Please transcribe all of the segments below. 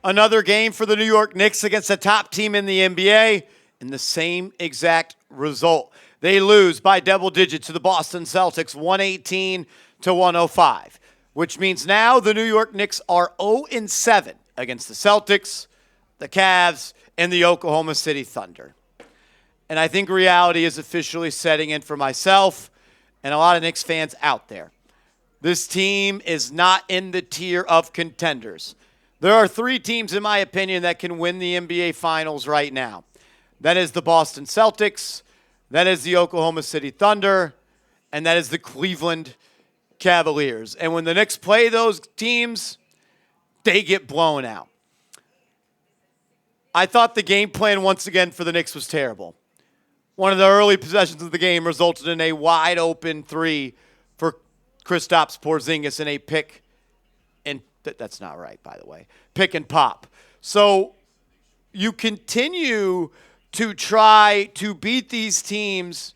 Another game for the New York Knicks against the top team in the NBA, and the same exact result. They lose by double digits to the Boston Celtics, 118-105, which means now the New York Knicks are 0-7 against the Celtics, the Cavs, and the Oklahoma City Thunder. And I think reality is officially setting in for myself and a lot of Knicks fans out there. This team is not in the tier of contenders. There are three teams, in my opinion, that can win the NBA Finals right now. That is the Boston Celtics, that is the Oklahoma City Thunder, and that is the Cleveland Cavaliers. And when the Knicks play those teams, they get blown out. I thought the game plan once again for the Knicks was terrible. One of the early possessions of the game resulted in a wide-open three for Kristaps Porzingis in a pick. And that's not right, by the way. Pick and pop. So you continue to try to beat these teams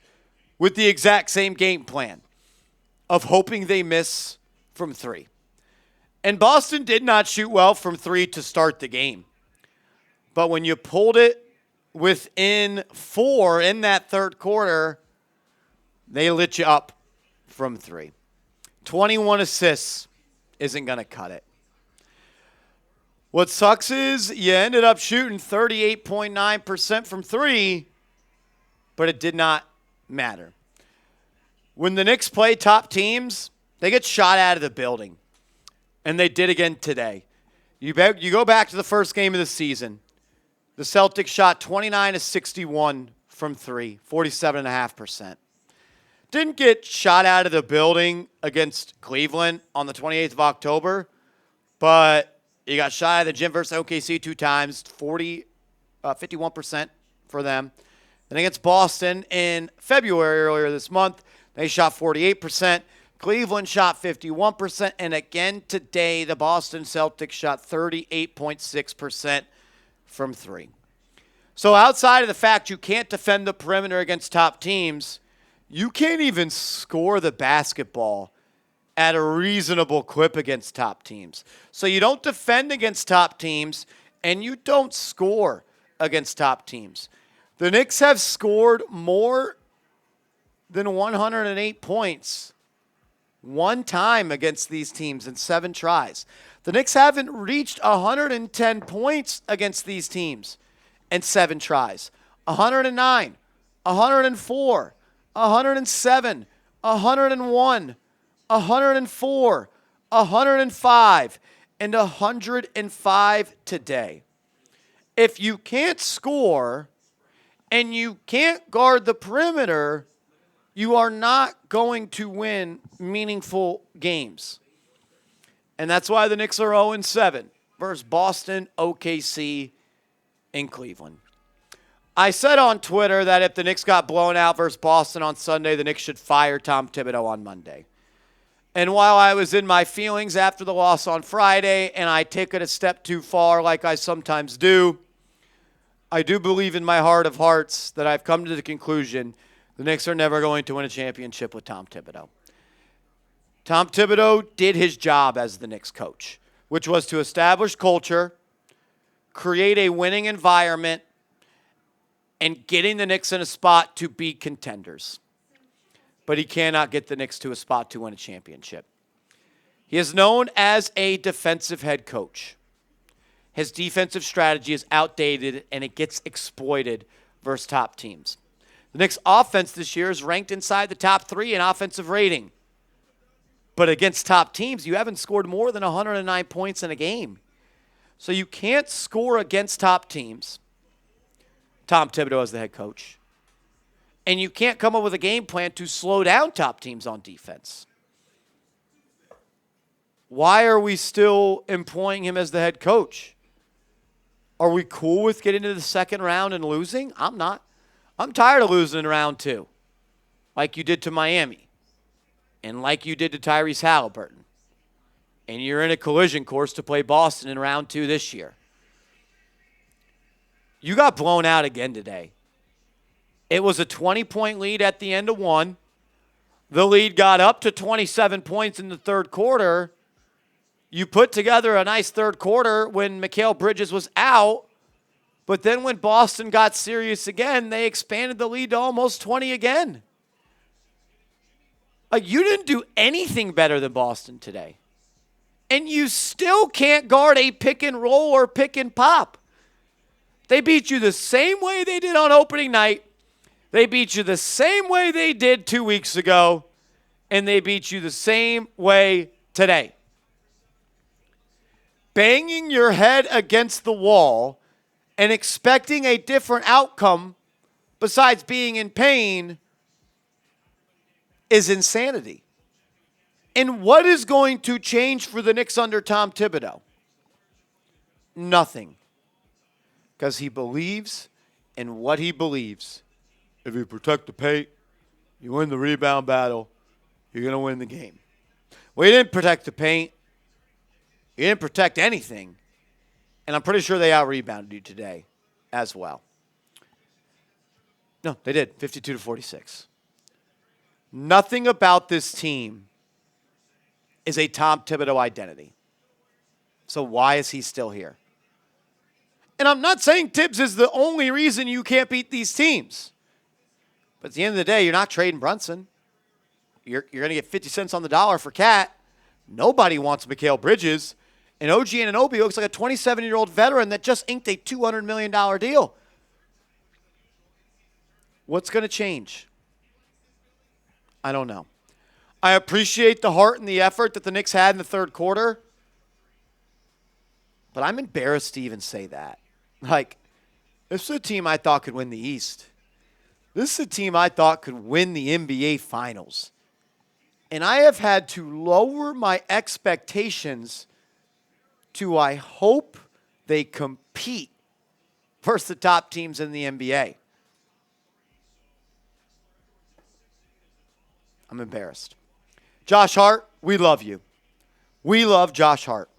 with the exact same game plan of hoping they miss from three. And Boston did not shoot well from three to start the game. But when you pulled it within 4 in that third quarter, they lit you up from three. 21 assists isn't going to cut it. What sucks is you ended up shooting 38.9% from three, but it did not matter. When the Knicks play top teams, they get shot out of the building. And they did again today. You go back to the first game of the season. The Celtics shot 29-61 from three, 47.5%. Didn't get shot out of the building against Cleveland on the 28th of October, but you got shot out of the gym versus OKC 2 times, 51% for them. Then against Boston in February earlier this month, they shot 48%. Cleveland shot 51%. And again today, the Boston Celtics shot 38.6% from three. So outside of the fact you can't defend the perimeter against top teams, you can't even score the basketball at a reasonable clip against top teams. So you don't defend against top teams, and you don't score against top teams. The Knicks have scored more than 108 points one time against these teams in 7 tries. The Knicks haven't reached 110 points against these teams in 7 tries. 109, 104, 107, 101, 104, 105, and 105 today. If you can't score and you can't guard the perimeter, you are not going to win meaningful games. And that's why the Knicks are 0-7 versus Boston, OKC, and Cleveland. I said on Twitter that if the Knicks got blown out versus Boston on Sunday, the Knicks should fire Tom Thibodeau on Monday. And while I was in my feelings after the loss on Friday, and I take it a step too far like I sometimes do, I do believe in my heart of hearts that I've come to the conclusion the Knicks are never going to win a championship with Tom Thibodeau. Tom Thibodeau did his job as the Knicks coach, which was to establish culture, create a winning environment, and getting the Knicks in a spot to be contenders. But he cannot get the Knicks to a spot to win a championship. He is known as a defensive head coach. His defensive strategy is outdated, and it gets exploited versus top teams. The Knicks' offense this year is ranked inside the top 3 in offensive rating. But against top teams, you haven't scored more than 109 points in a game. So you can't score against top teams. Tom Thibodeau as the head coach. And you can't come up with a game plan to slow down top teams on defense. Why are we still employing him as the head coach? Are we cool with getting to the second round and losing? I'm not. I'm tired of losing in round 2, like you did to Miami and like you did to Tyrese Halliburton. And you're in a collision course to play Boston in round 2 this year. You got blown out again today. It was a 20-point lead at the end of 1. The lead got up to 27 points in the third quarter, You put together a nice third quarter when Mikal Bridges was out, but then when Boston got serious again, they expanded the lead to almost 20 again. Like, you didn't do anything better than Boston today. And you still can't guard a pick and roll or pick and pop. They beat you the same way they did on opening night. They beat you the same way they did 2 weeks ago. And they beat you the same way today. Banging your head against the wall and expecting a different outcome besides being in pain is insanity. And what is going to change for the Knicks under Tom Thibodeau? Nothing. Because he believes in what he believes. If you protect the paint, you win the rebound battle, you're going to win the game. Well, you didn't protect the paint. You didn't protect anything. And I'm pretty sure they out-rebounded you today as well. No, they did, 52-46. Nothing about this team is a Tom Thibodeau identity. So why is he still here? And I'm not saying Tibbs is the only reason you can't beat these teams. But at the end of the day, you're not trading Brunson. You're going to get 50 cents on the dollar for Cat. Nobody wants Mikal Bridges. And OG Anunoby looks like a 27-year-old veteran that just inked a $200 million deal. What's going to change? I don't know. I appreciate the heart and the effort that the Knicks had in the third quarter. But I'm embarrassed to even say that. Like, this is a team I thought could win the East. This is a team I thought could win the NBA Finals. And I have had to lower my expectations to I hope they compete versus the top teams in the NBA. I'm embarrassed. Josh Hart, we love you. We love Josh Hart.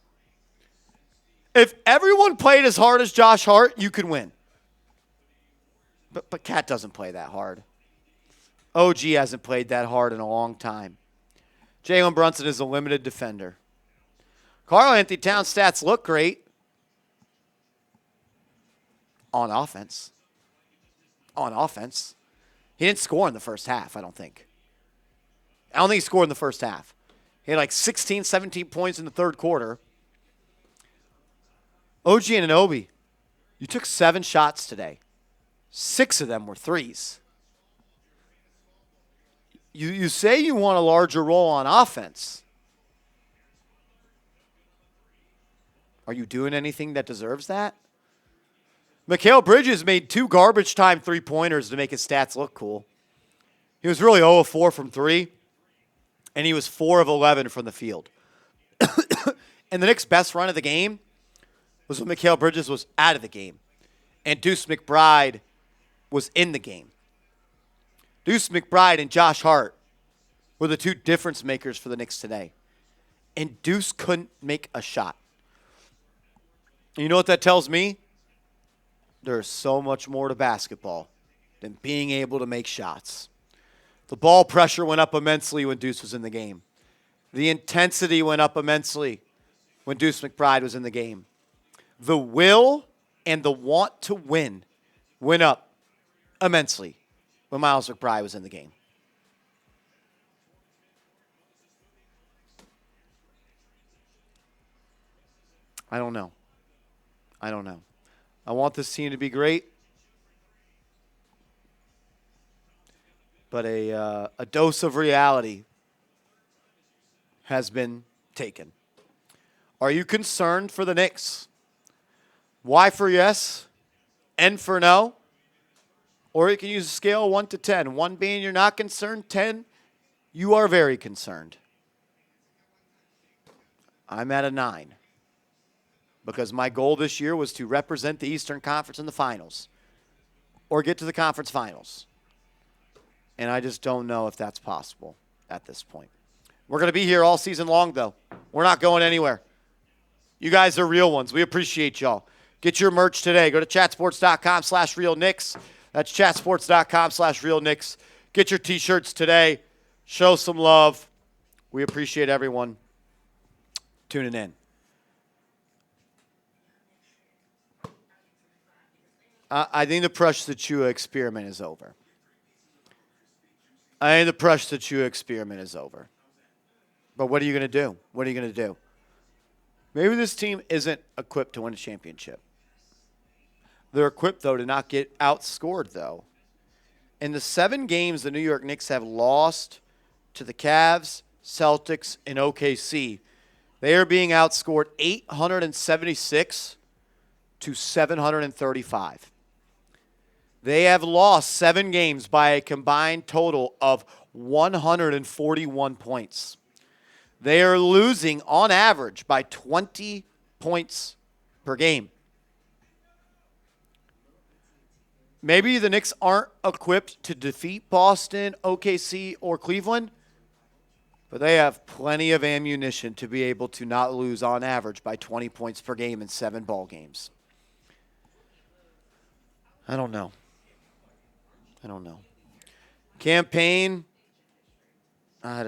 If everyone played as hard as Josh Hart, you could win. But Cat doesn't play that hard. OG hasn't played that hard in a long time. Jalen Brunson is a limited defender. Karl-Anthony Towns' stats look great on offense. On offense. He didn't score in the first half, I don't think. I don't think he scored in the first half. He had like 16, 17 points in the third quarter. OG Anunoby, you took 7 shots today. 6 of them were threes. You say you want a larger role on offense. Are you doing anything that deserves that? Mikal Bridges made 2 garbage time three-pointers to make his stats look cool. He was really 0 of 4 from 3, and he was 4 of 11 from the field. And the Knicks' best run of the game was when Mikal Bridges was out of the game, and Deuce McBride was in the game. Deuce McBride and Josh Hart were the 2 difference makers for the Knicks today. And Deuce couldn't make a shot. And you know what that tells me? There's so much more to basketball than being able to make shots. The ball pressure went up immensely when Deuce was in the game. The intensity went up immensely when Deuce McBride was in the game. The will and the want to win went up immensely when Miles McBride was in the game. I don't know. I want this team to be great, but a dose of reality has been taken. Are you concerned for the Knicks? Y for yes, N for no. Or you can use a scale of 1 to 10. 1 being you're not concerned, 10, you are very concerned. I'm at a 9. Because my goal this year was to represent the Eastern Conference in the finals. Or get to the conference finals. And I just don't know if that's possible at this point. We're going to be here all season long, though. We're not going anywhere. You guys are real ones. We appreciate y'all. Get your merch today. Go to chatsports.com/realknicks. That's chatsports.com/realknicks. Get your T-shirts today. Show some love. We appreciate everyone tuning in. I think the Precious Achua experiment is over. I think the Precious Achua experiment is over. But what are you going to do? What are you going to do? Maybe this team isn't equipped to win a championship. They're equipped, though, to not get outscored, though. In the 7 games the New York Knicks have lost to the Cavs, Celtics, and OKC, they are being outscored 876 to 735. They have lost 7 games by a combined total of 141 points. They are losing, on average, by 20 points per game. Maybe the Knicks aren't equipped to defeat Boston, OKC, or Cleveland, but they have plenty of ammunition to be able to not lose, on average, by 20 points per game in 7 ball games. I don't know. Campaign, I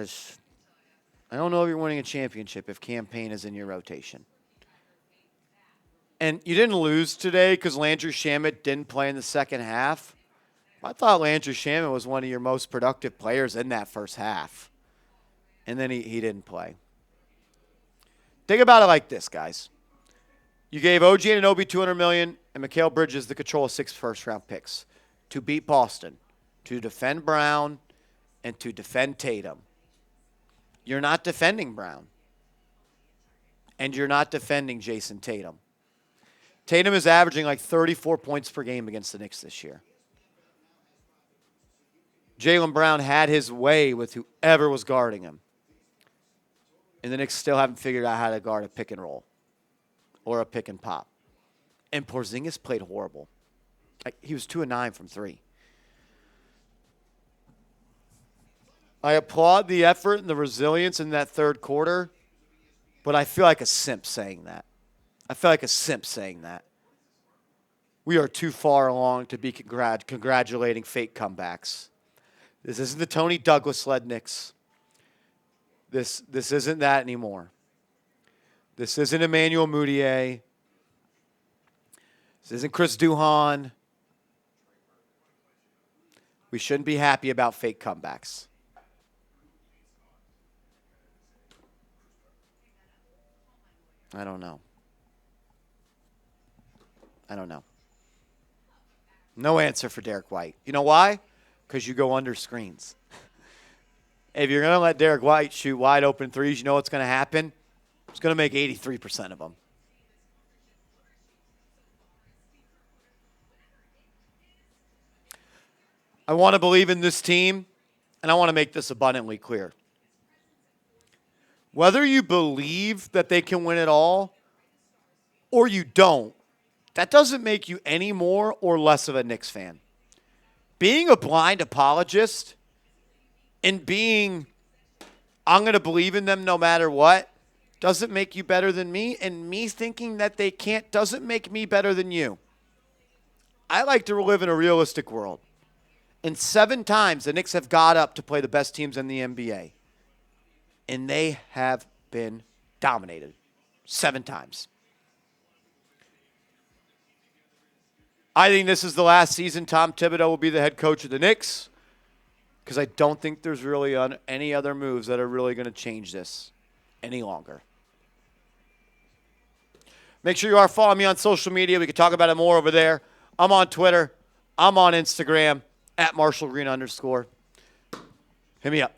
don't know if you're winning a championship if Campaign is in your rotation. And you didn't lose today because Landry Shamet didn't play in the second half. I thought Landry Shamet was one of your most productive players in that first half. And then he didn't play. Think about it like this, guys. You gave OG Anunoby $200 million and Mikal Bridges the control of 6 first-round picks to beat Boston, to defend Brown, and to defend Tatum. You're not defending Brown. And you're not defending Jayson Tatum. Tatum is averaging like 34 points per game against the Knicks this year. Jalen Brown had his way with whoever was guarding him. And the Knicks still haven't figured out how to guard a pick and roll or a pick and pop. And Porzingis played horrible. He was 2 of 9 from 3. I applaud the effort and the resilience in that third quarter, but I feel like a simp saying that. We are too far along to be congratulating fake comebacks. This isn't the Tony Douglas-led Knicks. This isn't that anymore. This isn't Emmanuel Mudiay. This isn't Chris Duhon. We shouldn't be happy about fake comebacks. I don't know. No answer for Derek White. You know why? Because you go under screens. If you're going to let Derek White shoot wide open threes, you know what's going to happen? He's going to make 83% of them. I want to believe in this team, and I want to make this abundantly clear. Whether you believe that they can win it all or you don't, that doesn't make you any more or less of a Knicks fan. Being a blind apologist and being, I'm going to believe in them no matter what, doesn't make you better than me. And me thinking that they can't doesn't make me better than you. I like to live in a realistic world. And 7 times the Knicks have got up to play the best teams in the NBA. And they have been dominated 7 times. I think this is the last season Tom Thibodeau will be the head coach of the Knicks because I don't think there's really any other moves that are really going to change this any longer. Make sure you are following me on social media. We can talk about it more over there. I'm on Twitter. I'm on Instagram, @MarshallGreen_. Hit me up.